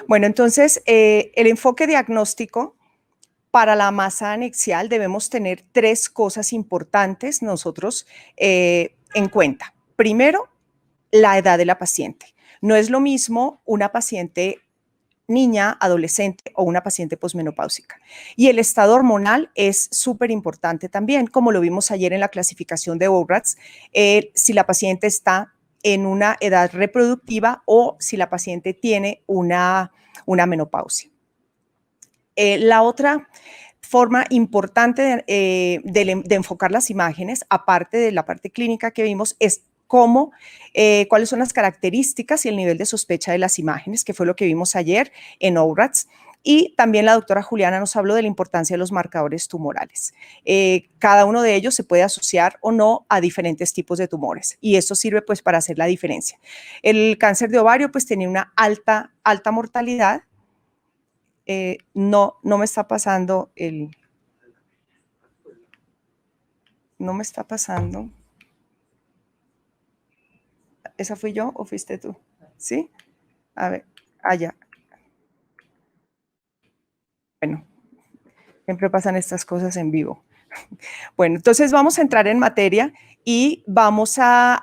Bueno, entonces, el enfoque diagnóstico para la masa anexial debemos tener tres cosas importantes nosotros en cuenta. Primero, la edad de la paciente. No es lo mismo una paciente niña, adolescente o una paciente posmenopáusica. Y el estado hormonal es súper importante también, como lo vimos ayer en la clasificación de ORATS, si la paciente está en una edad reproductiva o si la paciente tiene una menopausia. La otra forma importante de enfocar las imágenes, aparte de la parte clínica que vimos, es cuáles son las características y el nivel de sospecha de las imágenes, que fue lo que vimos ayer en ORATS. Y también la doctora Juliana nos habló de la importancia de los marcadores tumorales. Cada uno de ellos se puede asociar o no a diferentes tipos de tumores y eso sirve pues para hacer la diferencia. El cáncer de ovario pues tenía una alta mortalidad. No me está pasando no me está pasando. ¿Esa fui yo o fuiste tú? ¿Sí? A ver, allá. Bueno, siempre pasan estas cosas en vivo. Bueno, entonces vamos a entrar en materia y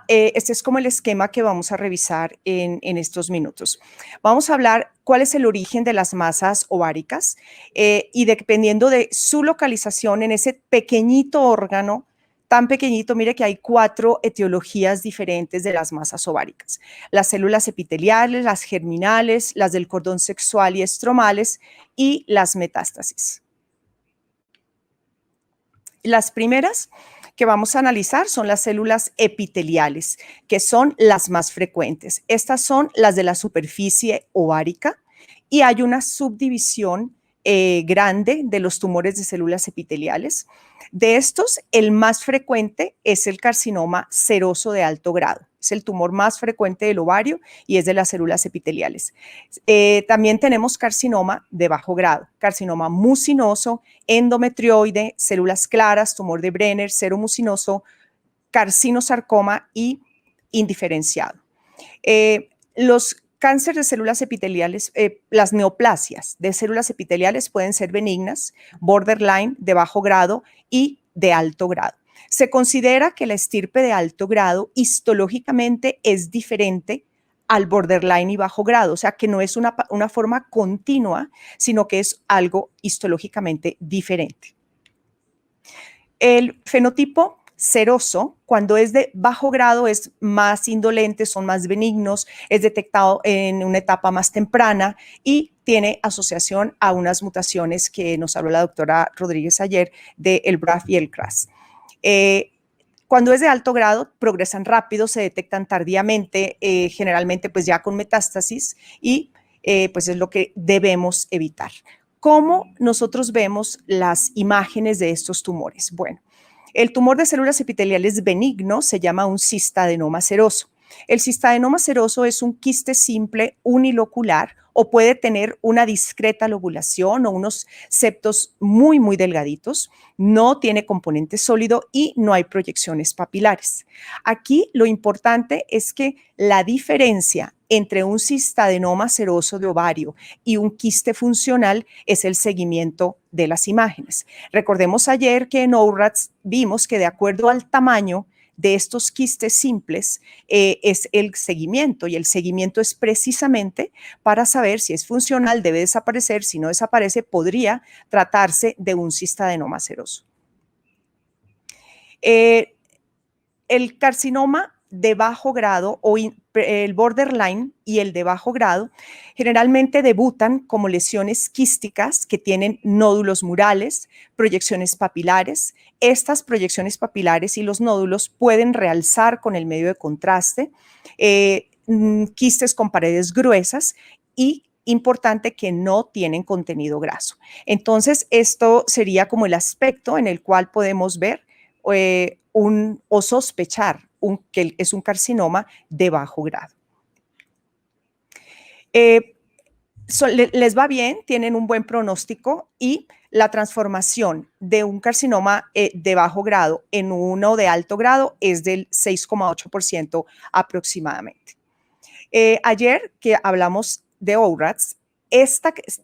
este es como el esquema que vamos a revisar en estos minutos. Vamos a hablar cuál es el origen de las masas ováricas y dependiendo de su localización en ese pequeñito órgano, tan pequeñito, mire que hay 4 etiologías diferentes de las masas ováricas. Las células epiteliales, las germinales, las del cordón sexual y estromales y las metástasis. Las primeras que vamos a analizar son las células epiteliales, que son las más frecuentes. Estas son las de la superficie ovárica y hay una subdivisión grande de los tumores de células epiteliales. De estos, el más frecuente es el carcinoma seroso de alto grado. Es el tumor más frecuente del ovario y es de las células epiteliales. También tenemos carcinoma de bajo grado, carcinoma mucinoso, endometrioide, células claras, tumor de Brenner, seromucinoso, carcinosarcoma y indiferenciado. Los cánceres de células epiteliales, las neoplasias de células epiteliales pueden ser benignas, borderline, de bajo grado y de alto grado. Se considera que la estirpe de alto grado histológicamente es diferente al borderline y bajo grado, o sea que no es una forma continua, sino que es algo histológicamente diferente. El fenotipo seroso, cuando es de bajo grado, es más indolente, son más benignos, es detectado en una etapa más temprana y tiene asociación a unas mutaciones que nos habló la doctora Rodríguez ayer del BRAF y el CRAS. Cuando es de alto grado, progresan rápido, se detectan tardíamente, generalmente pues ya con metástasis y pues es lo que debemos evitar. ¿Cómo nosotros vemos las imágenes de estos tumores? Bueno, el tumor de células epiteliales benigno se llama un cistadenoma seroso. El cistadenoma seroso es un quiste simple unilocular o puede tener una discreta lobulación o unos septos muy, muy delgaditos. No tiene componente sólido y no hay proyecciones papilares. Aquí lo importante es que la diferencia entre un cistadenoma seroso de ovario y un quiste funcional es el seguimiento de las imágenes. Recordemos ayer que en ORATS vimos que de acuerdo al tamaño de estos quistes simples es el seguimiento y el seguimiento es precisamente para saber si es funcional, debe desaparecer, si no desaparece podría tratarse de un cistadenoma seroso. El carcinoma de bajo grado o el borderline y el de bajo grado generalmente debutan como lesiones quísticas que tienen nódulos murales, proyecciones papilares. Estas proyecciones papilares y los nódulos pueden realzar con el medio de contraste, quistes con paredes gruesas y importante que no tienen contenido graso. Entonces, esto sería como el aspecto en el cual podemos ver o sospechar que es un carcinoma de bajo grado. Les va bien, tienen un buen pronóstico y la transformación de un carcinoma de bajo grado en uno de alto grado es del 6,8% aproximadamente. Ayer que hablamos de ORATS,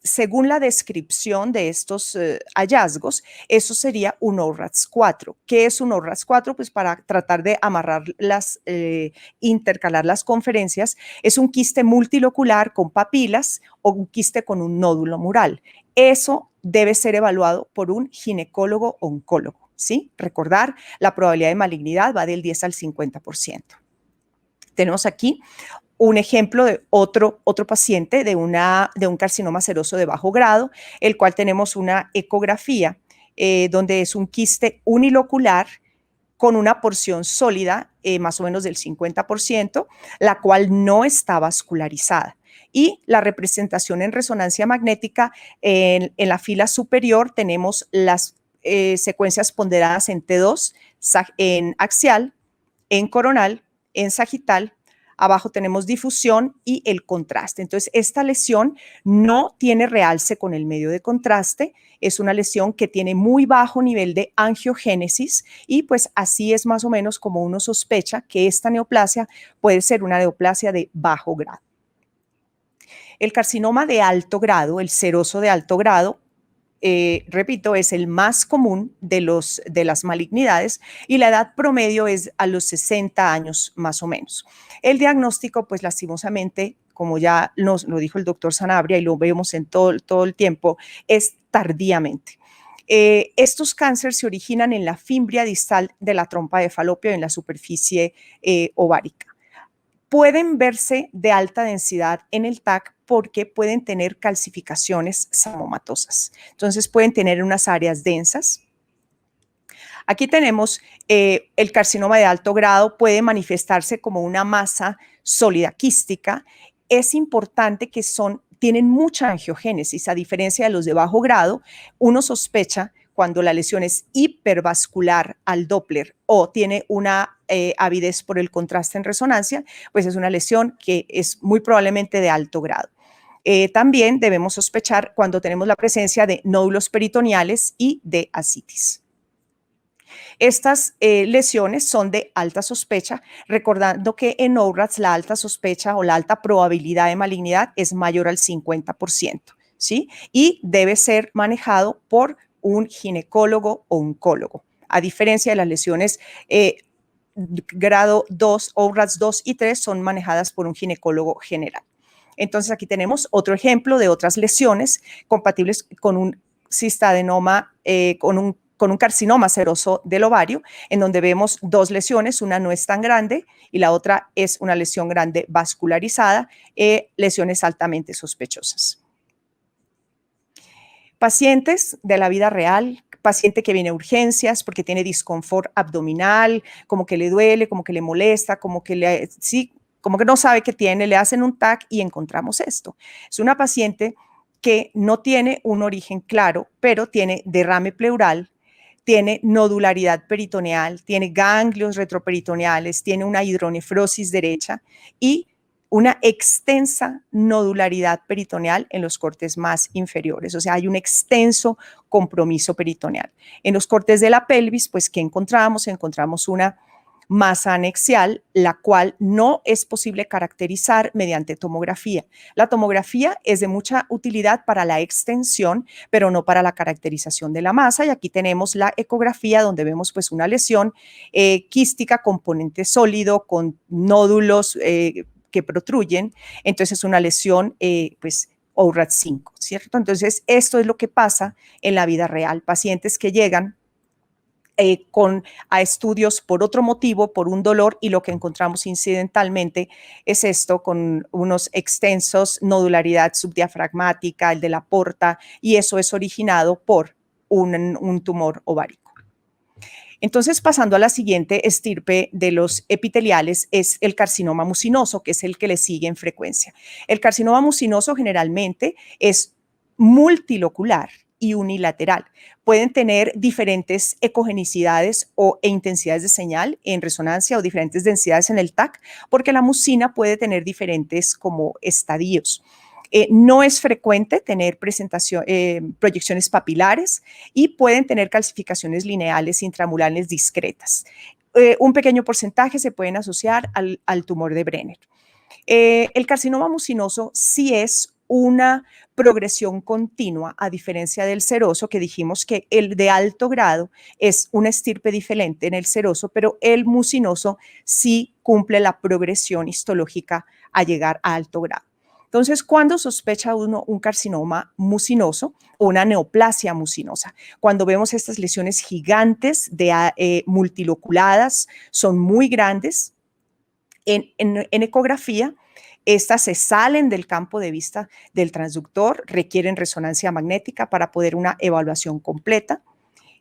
Según la descripción de estos hallazgos, eso sería un ORAS 4. ¿Qué es un ORAS 4? Pues para tratar de amarrar intercalar las conferencias, es un quiste multilocular con papilas o un quiste con un nódulo mural. Eso debe ser evaluado por un ginecólogo oncólogo, ¿sí? Recordar, la probabilidad de malignidad va del 10 al 50%. Tenemos aquí un ejemplo de otro paciente de un carcinoma seroso de bajo grado, el cual tenemos una ecografía donde es un quiste unilocular con una porción sólida, más o menos del 50%, la cual no está vascularizada. Y la representación en resonancia magnética, en la fila superior tenemos las secuencias ponderadas en T2, en axial, en coronal, en sagital. Abajo tenemos difusión y el contraste. Entonces, esta lesión no tiene realce con el medio de contraste, es una lesión que tiene muy bajo nivel de angiogénesis y pues así es más o menos como uno sospecha que esta neoplasia puede ser una neoplasia de bajo grado. El carcinoma de alto grado, el seroso de alto grado, repito, es el más común de las malignidades y la edad promedio es a los 60 años más o menos. El diagnóstico, pues lastimosamente, como ya nos lo dijo el doctor Sanabria y lo vemos en todo el tiempo, es tardíamente. Estos cánceres se originan en la fimbria distal de la trompa de falopio en la superficie ovárica. Pueden verse de alta densidad en el TAC porque pueden tener calcificaciones samomatosas. Entonces pueden tener unas áreas densas. Aquí tenemos el carcinoma de alto grado, puede manifestarse como una masa sólida quística. Es importante que tienen mucha angiogénesis, a diferencia de los de bajo grado. Uno sospecha cuando la lesión es hipervascular al Doppler o tiene una avidez por el contraste en resonancia, pues es una lesión que es muy probablemente de alto grado. También debemos sospechar cuando tenemos la presencia de nódulos peritoneales y de ascitis. Estas lesiones son de alta sospecha, recordando que en ORAS la alta sospecha o la alta probabilidad de malignidad es mayor al 50%, ¿sí? Y debe ser manejado por un ginecólogo o oncólogo, a diferencia de las lesiones grado 2, ORAS 2 y 3 son manejadas por un ginecólogo general. Entonces aquí tenemos otro ejemplo de otras lesiones compatibles con un cistadenoma, con un carcinoma seroso del ovario, en donde vemos dos lesiones, una no es tan grande y la otra es una lesión grande vascularizada, lesiones altamente sospechosas. Pacientes de la vida real, paciente que viene a urgencias porque tiene disconfort abdominal, como que le duele, como que le molesta, como que no sabe qué tiene, le hacen un TAC y encontramos esto. Es una paciente que no tiene un origen claro, pero tiene derrame pleural, tiene nodularidad peritoneal, tiene ganglios retroperitoneales, tiene una hidronefrosis derecha y una extensa nodularidad peritoneal en los cortes más inferiores. O sea, hay un extenso compromiso peritoneal. En los cortes de la pelvis, pues, ¿qué encontramos? Encontramos una masa anexial, la cual no es posible caracterizar mediante tomografía. La tomografía es de mucha utilidad para la extensión, pero no para la caracterización de la masa. Y aquí tenemos la ecografía donde vemos pues una lesión quística, componente sólido, con nódulos que protruyen. Entonces es una lesión pues ORAS 5, ¿cierto? Entonces esto es lo que pasa en la vida real. Pacientes que llegan a estudios por otro motivo, por un dolor, y lo que encontramos incidentalmente es esto, con unos extensos nodularidad subdiafragmática, el de la porta, y eso es originado por un tumor ovárico. Entonces, pasando a la siguiente estirpe de los epiteliales, es el carcinoma mucinoso, que es el que le sigue en frecuencia. El carcinoma mucinoso generalmente es multilocular y unilateral. Pueden tener diferentes ecogenicidades e intensidades de señal en resonancia o diferentes densidades en el TAC, porque la mucina puede tener diferentes como estadios. No es frecuente tener proyecciones papilares y pueden tener calcificaciones lineales intramurales discretas. Un pequeño porcentaje se pueden asociar al tumor de Brenner. El carcinoma mucinoso sí es una progresión continua, a diferencia del seroso, que dijimos que el de alto grado es una estirpe diferente en el seroso, pero el mucinoso sí cumple la progresión histológica a llegar a alto grado. Entonces, ¿cuándo sospecha uno un carcinoma mucinoso o una neoplasia mucinosa? Cuando vemos estas lesiones gigantes multiloculadas, son muy grandes. En ecografía, estas se salen del campo de vista del transductor, requieren resonancia magnética para poder una evaluación completa.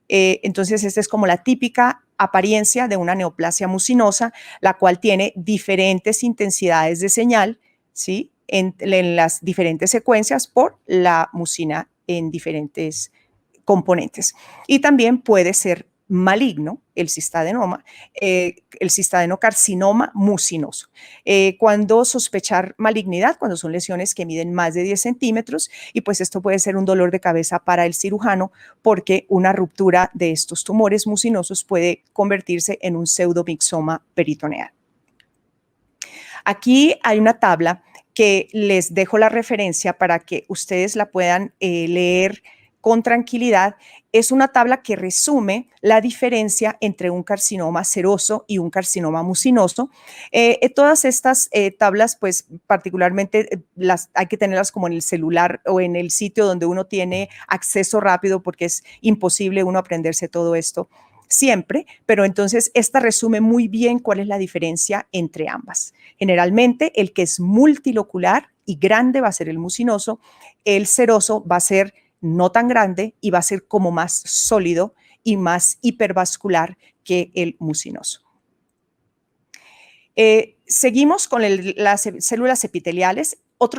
Entonces, esta es como la típica apariencia de una neoplasia mucinosa, la cual tiene diferentes intensidades de señal, ¿sí? En las diferentes secuencias por la mucina en diferentes componentes. Y también puede ser maligno el cistadenocarcinoma mucinoso. Cuando sospechar malignidad, cuando son lesiones que miden más de 10 centímetros, y pues esto puede ser un dolor de cabeza para el cirujano porque una ruptura de estos tumores mucinosos puede convertirse en un pseudomixoma peritoneal. Aquí hay una tabla que les dejo la referencia para que ustedes la puedan leer con tranquilidad. Es una tabla que resume la diferencia entre un carcinoma seroso y un carcinoma mucinoso. Todas estas tablas, pues particularmente hay que tenerlas como en el celular o en el sitio donde uno tiene acceso rápido, porque es imposible uno aprenderse todo esto siempre, pero entonces esta resume muy bien cuál es la diferencia entre ambas. Generalmente el que es multilocular y grande va a ser el mucinoso, el seroso va a ser no tan grande y va a ser como más sólido y más hipervascular que el mucinoso. Seguimos con las células epiteliales.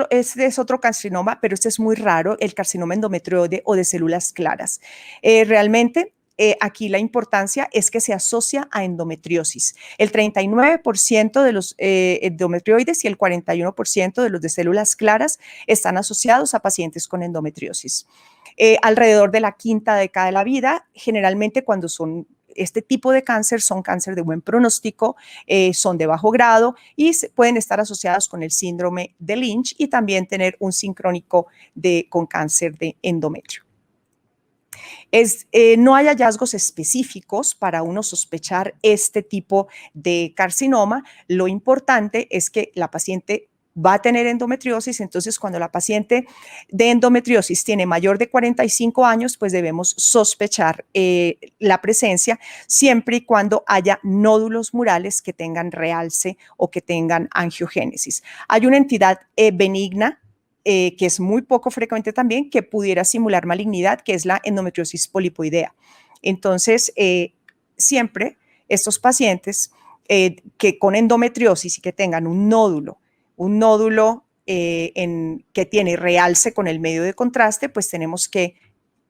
Este es otro carcinoma, pero este es muy raro, el carcinoma endometrioide o de células claras. Realmente, aquí la importancia es que se asocia a endometriosis. El 39% de los endometrioides y el 41% de los de células claras están asociados a pacientes con endometriosis. Alrededor de la quinta década de la vida, generalmente cuando son este tipo de cáncer, son cáncer de buen pronóstico, son de bajo grado y pueden estar asociados con el síndrome de Lynch y también tener un sincrónico con cáncer de endometrio. No hay hallazgos específicos para uno sospechar este tipo de carcinoma. Lo importante es que la paciente va a tener endometriosis, entonces cuando la paciente de endometriosis tiene mayor de 45 años, pues debemos sospechar la presencia siempre y cuando haya nódulos murales que tengan realce o que tengan angiogénesis. Hay una entidad benigna que es muy poco frecuente también, que pudiera simular malignidad, que es la endometriosis polipoidea. Entonces, siempre estos pacientes que con endometriosis y que tengan un nódulo que tiene realce con el medio de contraste, pues tenemos que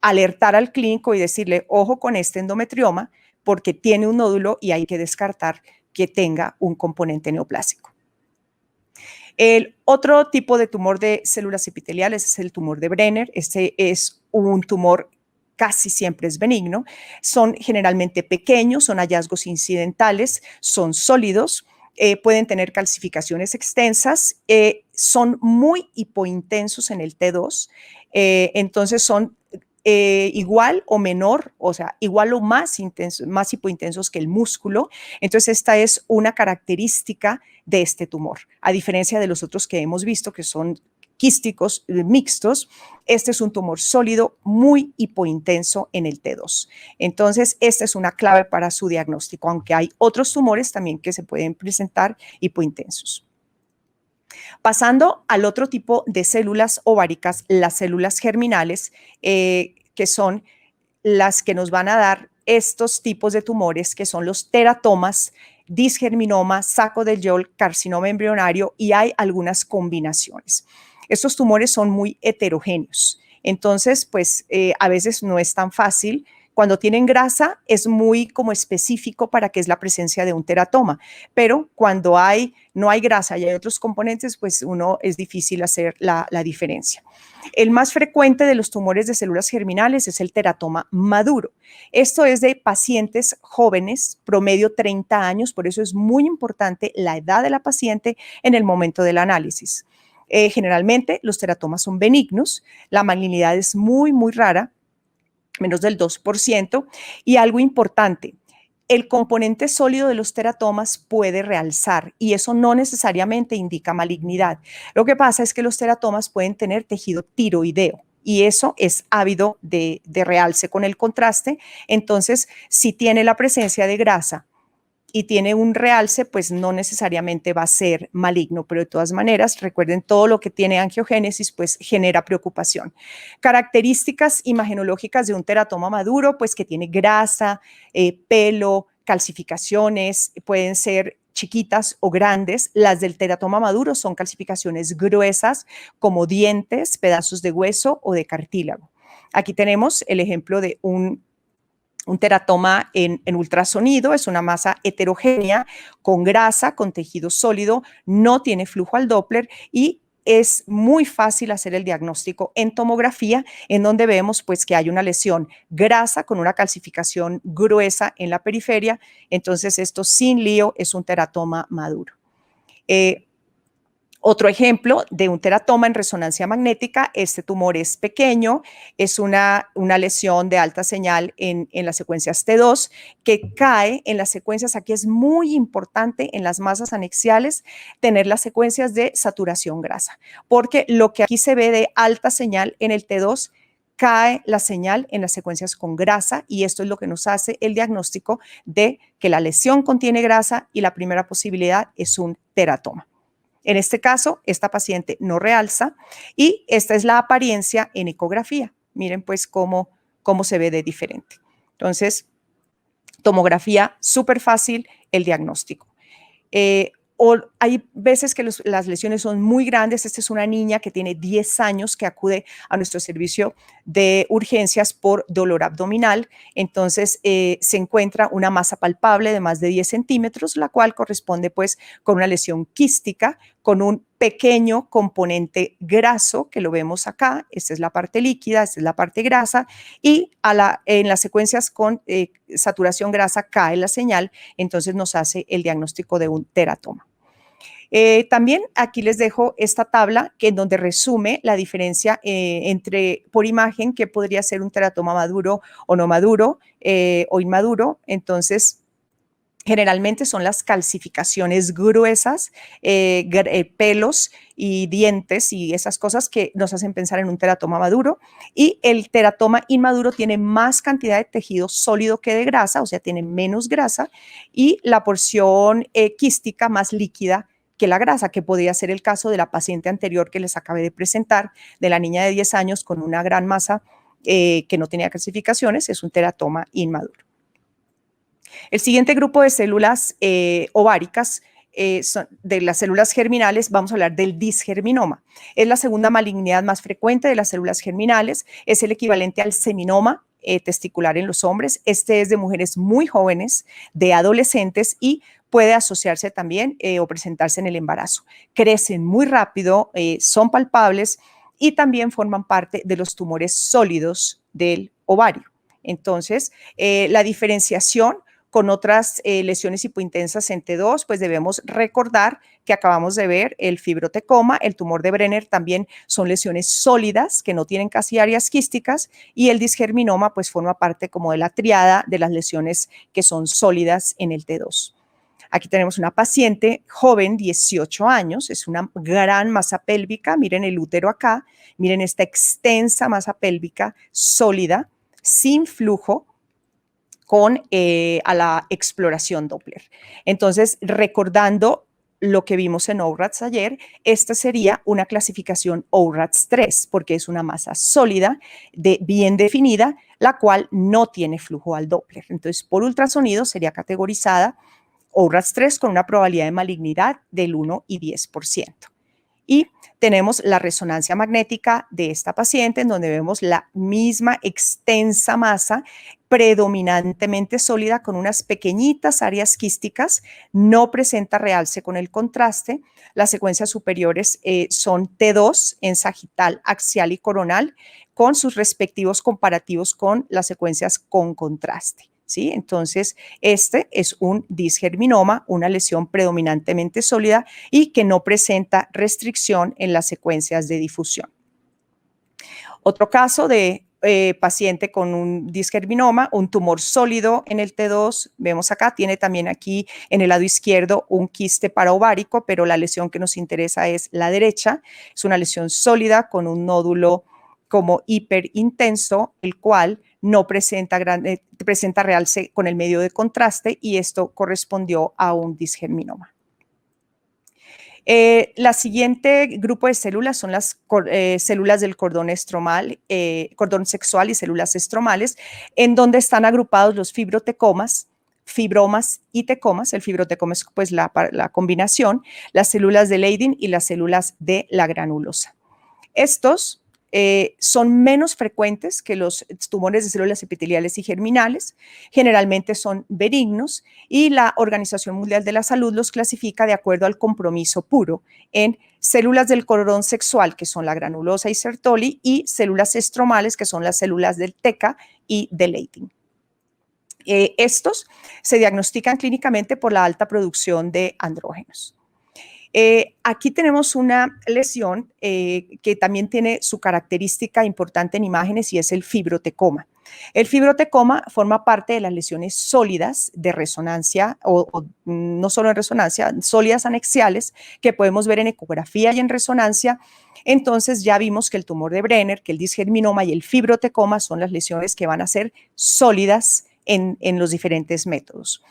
alertar al clínico y decirle, ojo con este endometrioma, porque tiene un nódulo y hay que descartar que tenga un componente neoplásico. El otro tipo de tumor de células epiteliales es el tumor de Brenner. Este es un tumor casi siempre es benigno, son generalmente pequeños, son hallazgos incidentales, son sólidos, pueden tener calcificaciones extensas, son muy hipointensos en el T2, entonces son igual o menor, o sea, igual o más hipointensos que el músculo. Entonces, esta es una característica de este tumor. A diferencia de los otros que hemos visto, que son quísticos mixtos, este es un tumor sólido muy hipointenso en el T2. Entonces, esta es una clave para su diagnóstico, aunque hay otros tumores también que se pueden presentar hipointensos. Pasando al otro tipo de células ováricas, las células germinales, que son las que nos van a dar estos tipos de tumores, que son los teratomas, disgerminoma, saco de Yolk, carcinoma embrionario, y hay algunas combinaciones. Estos tumores son muy heterogéneos, entonces pues a veces no es tan fácil. Cuando tienen grasa es muy como específico para qué es la presencia de un teratoma, pero cuando no hay grasa y hay otros componentes, pues es difícil hacer la diferencia. El más frecuente de los tumores de células germinales es el teratoma maduro. Esto es de pacientes jóvenes, promedio 30 años, por eso es muy importante la edad de la paciente en el momento del análisis. Generalmente los teratomas son benignos, la malignidad es muy, muy rara, menos del 2%, y algo importante, el componente sólido de los teratomas puede realzar y eso no necesariamente indica malignidad. Lo que pasa es que los teratomas pueden tener tejido tiroideo y eso es ávido de realce con el contraste. Entonces, si tiene la presencia de grasa y tiene un realce, pues no necesariamente va a ser maligno, pero de todas maneras, recuerden, todo lo que tiene angiogénesis, pues genera preocupación. Características imagenológicas de un teratoma maduro, pues que tiene grasa, pelo, calcificaciones, pueden ser chiquitas o grandes. Las del teratoma maduro son calcificaciones gruesas, como dientes, pedazos de hueso o de cartílago. Aquí tenemos el ejemplo de un teratoma en ultrasonido, es una masa heterogénea con grasa, con tejido sólido, no tiene flujo al Doppler y es muy fácil hacer el diagnóstico en tomografía, en donde vemos pues que hay una lesión grasa con una calcificación gruesa en la periferia. Entonces esto sin lío es un teratoma maduro. Otro ejemplo de un teratoma en resonancia magnética, este tumor es pequeño, es una lesión de alta señal en las secuencias T2 que cae en las secuencias, aquí es muy importante en las masas anexiales tener las secuencias de saturación grasa, porque lo que aquí se ve de alta señal en el T2 cae la señal en las secuencias con grasa y esto es lo que nos hace el diagnóstico de que la lesión contiene grasa y la primera posibilidad es un teratoma. En este caso, esta paciente no realza y esta es la apariencia en ecografía. Miren pues cómo se ve de diferente. Entonces, tomografía súper fácil, el diagnóstico. O hay veces que las lesiones son muy grandes. Esta es una niña que tiene 10 años que acude a nuestro servicio de urgencias por dolor abdominal. Entonces se encuentra una masa palpable de más de 10 centímetros, la cual corresponde pues con una lesión quística, con un pequeño componente graso que lo vemos acá. Esta es la parte líquida, esta es la parte grasa y en las secuencias con saturación grasa cae la señal, entonces nos hace el diagnóstico de un teratoma. También aquí les dejo esta tabla que en donde resume la diferencia por imagen que podría ser un teratoma maduro o no maduro o inmaduro. Entonces, generalmente son las calcificaciones gruesas, pelos y dientes y esas cosas que nos hacen pensar en un teratoma maduro. Y el teratoma inmaduro tiene más cantidad de tejido sólido que de grasa, o sea, tiene menos grasa y la porción quística más líquida que la grasa, que podría ser el caso de la paciente anterior que les acabé de presentar, de la niña de 10 años con una gran masa que no tenía calcificaciones, es un teratoma inmaduro. El siguiente grupo de células ováricas son de las células germinales, vamos a hablar del disgerminoma. Es la segunda malignidad más frecuente de las células germinales, es el equivalente al seminoma testicular en los hombres. Este es de mujeres muy jóvenes, de adolescentes y puede asociarse también o presentarse en el embarazo. Crecen muy rápido, son palpables y también forman parte de los tumores sólidos del ovario. Entonces, la diferenciación con otras lesiones hipointensas en T2, pues debemos recordar que acabamos de ver el fibrotecoma, el tumor de Brenner también son lesiones sólidas que no tienen casi áreas quísticas y el disgerminoma pues forma parte como de la triada de las lesiones que son sólidas en el T2. Aquí tenemos una paciente joven, 18 años, es una gran masa pélvica, miren el útero acá, miren esta extensa masa pélvica sólida, sin flujo, a la exploración Doppler. Entonces, recordando lo que vimos en ORATS ayer, esta sería una clasificación ORATS 3, porque es una masa sólida, bien definida, la cual no tiene flujo al Doppler. Entonces, por ultrasonido sería categorizada ORATS 3 con una probabilidad de malignidad del 1 y 10%. Y tenemos la resonancia magnética de esta paciente en donde vemos la misma extensa masa predominantemente sólida con unas pequeñitas áreas quísticas, no presenta realce con el contraste. Las secuencias superiores son T2 en sagital, axial y coronal con sus respectivos comparativos con las secuencias con contraste. ¿sí? Entonces, este es un disgerminoma, una lesión predominantemente sólida y que no presenta restricción en las secuencias de difusión. Otro caso de paciente con un disgerminoma, un tumor sólido en el T2, vemos acá, tiene también aquí en el lado izquierdo un quiste paraovárico, pero la lesión que nos interesa es la derecha, es una lesión sólida con un nódulo como hiperintenso, el cual no presenta, presenta realce con el medio de contraste y esto correspondió a un disgerminoma. La siguiente grupo de células son las células del cordón estromal, cordón sexual y células estromales, en donde están agrupados los fibrotecomas, fibromas y tecomas. El fibrotecoma es pues la combinación, las células de Leydig y las células de la granulosa. Estos son menos frecuentes que los tumores de células epiteliales y germinales, generalmente son benignos y la Organización Mundial de la Salud los clasifica de acuerdo al compromiso puro en células del cordón sexual, que son la granulosa y Sertoli, y células estromales, que son las células del TECA y de Leydig. Estos se diagnostican clínicamente por la alta producción de andrógenos. Aquí tenemos una lesión que también tiene su característica importante en imágenes y es el fibrotecoma. El fibrotecoma forma parte de las lesiones sólidas de resonancia o no solo en resonancia, sólidas anexiales que podemos ver en ecografía y en resonancia. Entonces ya vimos que el tumor de Brenner, que el disgerminoma y el fibrotecoma son las lesiones que van a ser sólidas en los diferentes métodos.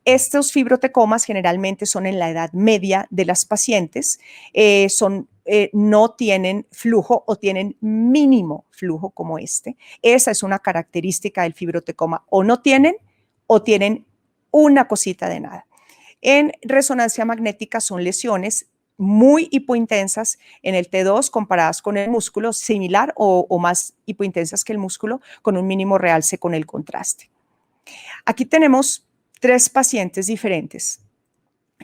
Estos fibrotecomas generalmente son en la edad media de las pacientes, no tienen flujo o tienen mínimo flujo como este. Esa es una característica del fibrotecoma, o no tienen o tienen una cosita de nada. En resonancia magnética son lesiones muy hipointensas en el T2 comparadas con el músculo, similar o más hipointensas que el músculo, con un mínimo realce con el contraste. Aquí tenemos 3 pacientes diferentes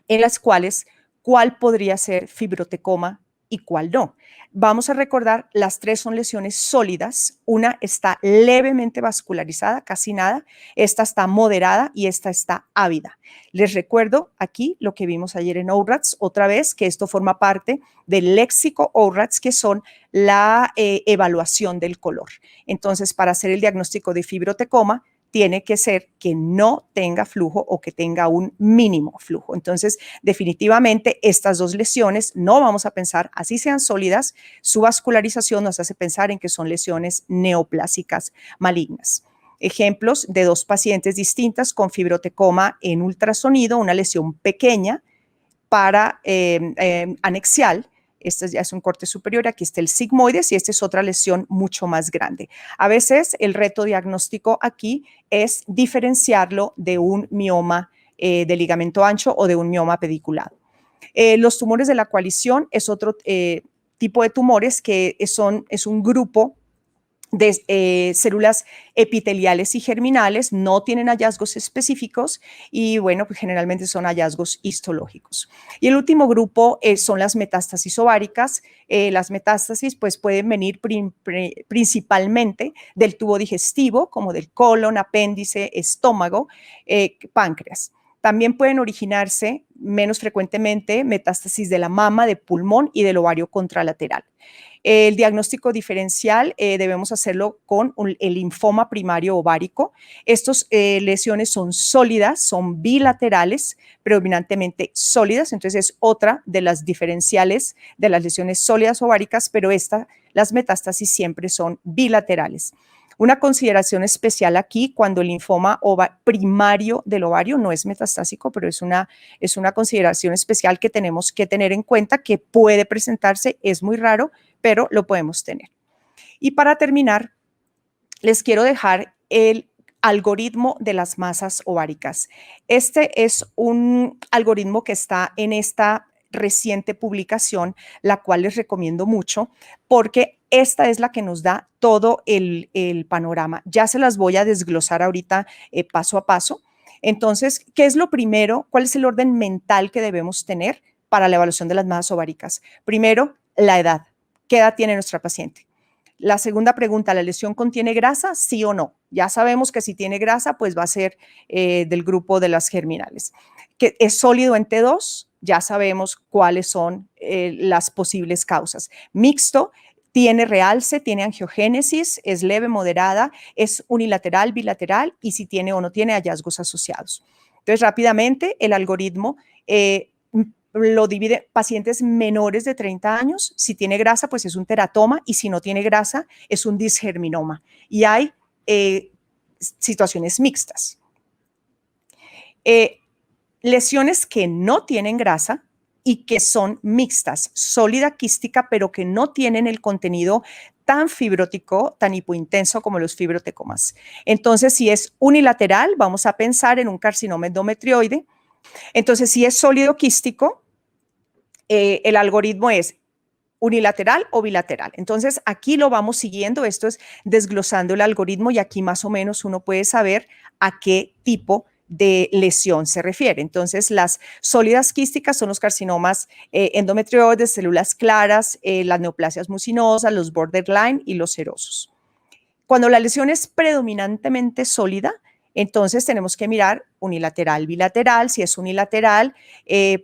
en las cuales cuál podría ser fibrotecoma y cuál no. Vamos a recordar, las 3 son lesiones sólidas, una está levemente vascularizada, casi nada, esta está moderada y esta está ávida. Les recuerdo aquí lo que vimos ayer en ORATS, otra vez, que esto forma parte del léxico ORATS, que son la evaluación del color. Entonces, para hacer el diagnóstico de fibrotecoma, tiene que ser que no tenga flujo o que tenga un mínimo flujo. Entonces, definitivamente, estas 2 lesiones no vamos a pensar, así sean sólidas, su vascularización nos hace pensar en que son lesiones neoplásicas malignas. Ejemplos de 2 pacientes distintas con fibrotecoma en ultrasonido, una lesión pequeña para anexial. Este ya es un corte superior, aquí está el sigmoides y esta es otra lesión mucho más grande. A veces el reto diagnóstico aquí es diferenciarlo de un mioma de ligamento ancho o de un mioma pediculado. Los tumores de la coalición es otro tipo de tumores que es un grupo de células epiteliales y germinales, no tienen hallazgos específicos y bueno, pues generalmente son hallazgos histológicos. Y el último grupo son las metástasis ováricas. Las metástasis pues pueden venir principalmente del tubo digestivo, como del colon, apéndice, estómago, páncreas. También pueden originarse menos frecuentemente metástasis de la mama, de pulmón y del ovario contralateral. El diagnóstico diferencial debemos hacerlo con el linfoma primario ovárico. Estas lesiones son sólidas, son bilaterales, predominantemente sólidas, entonces es otra de las diferenciales de las lesiones sólidas ováricas, pero las metástasis siempre son bilaterales. Una consideración especial aquí cuando el linfoma primario del ovario no es metastásico, pero es una consideración especial que tenemos que tener en cuenta, que puede presentarse, es muy raro, pero lo podemos tener. Y para terminar, les quiero dejar el algoritmo de las masas ováricas. Este es un algoritmo que está en esta reciente publicación, la cual les recomiendo mucho porque esta es la que nos da todo el panorama. Ya se las voy a desglosar ahorita paso a paso. Entonces, ¿qué es lo primero? ¿Cuál es el orden mental que debemos tener para la evaluación de las masas ováricas? Primero, la edad. ¿Qué edad tiene nuestra paciente? La segunda pregunta, ¿la lesión contiene grasa? ¿Sí o no? Ya sabemos que si tiene grasa, pues va a ser del grupo de las germinales. ¿Que es sólido en T2? Ya sabemos cuáles son las posibles causas. Mixto, tiene realce, tiene angiogénesis, es leve, moderada, es unilateral, bilateral y si tiene o no tiene hallazgos asociados. Entonces, rápidamente, el algoritmo lo divide pacientes menores de 30 años. Si tiene grasa, pues es un teratoma y si no tiene grasa, es un disgerminoma. Y hay situaciones mixtas. Lesiones que no tienen grasa y que son mixtas, sólida quística, pero que no tienen el contenido tan fibrótico, tan hipointenso como los fibrotecomas. Entonces, si es unilateral, vamos a pensar en un carcinoma endometrioide. Entonces, si es sólido quístico, el algoritmo es unilateral o bilateral. Entonces, aquí lo vamos siguiendo, esto es desglosando el algoritmo y aquí más o menos uno puede saber a qué tipo de lesión se refiere. Entonces, las sólidas quísticas son los carcinomas endometrioides, células claras, las neoplasias mucinosas, los borderline y los serosos. Cuando la lesión es predominantemente sólida, entonces tenemos que mirar unilateral, bilateral. Si es unilateral,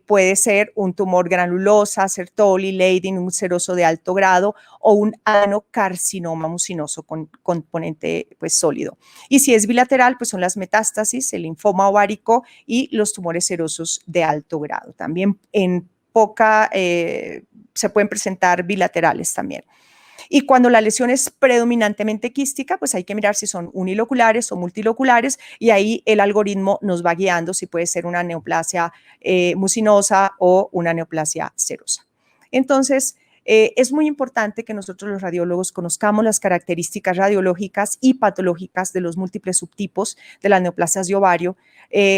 puede ser un tumor granulosa, Sertoli, Leydig, un seroso de alto grado o un adenocarcinoma mucinoso con componente pues, sólido. Y si es bilateral, pues son las metástasis, el linfoma ovárico y los tumores serosos de alto grado. También en poca se pueden presentar bilaterales también. Y cuando la lesión es predominantemente quística, pues hay que mirar si son uniloculares o multiloculares y ahí el algoritmo nos va guiando si puede ser una neoplasia mucinosa o una neoplasia serosa. Entonces, es muy importante que nosotros los radiólogos conozcamos las características radiológicas y patológicas de los múltiples subtipos de las neoplasias de ovario,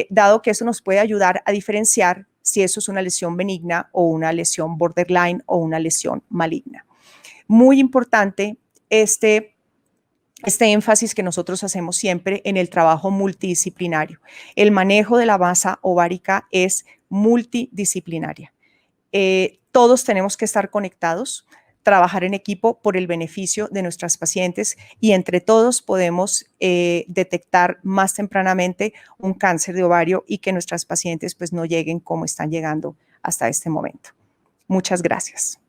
dado que eso nos puede ayudar a diferenciar si eso es una lesión benigna o una lesión borderline o una lesión maligna. Muy importante este énfasis que nosotros hacemos siempre en el trabajo multidisciplinario. El manejo de la masa ovárica es multidisciplinaria. Todos tenemos que estar conectados, trabajar en equipo por el beneficio de nuestras pacientes y entre todos podemos detectar más tempranamente un cáncer de ovario y que nuestras pacientes pues no lleguen como están llegando hasta este momento. Muchas gracias.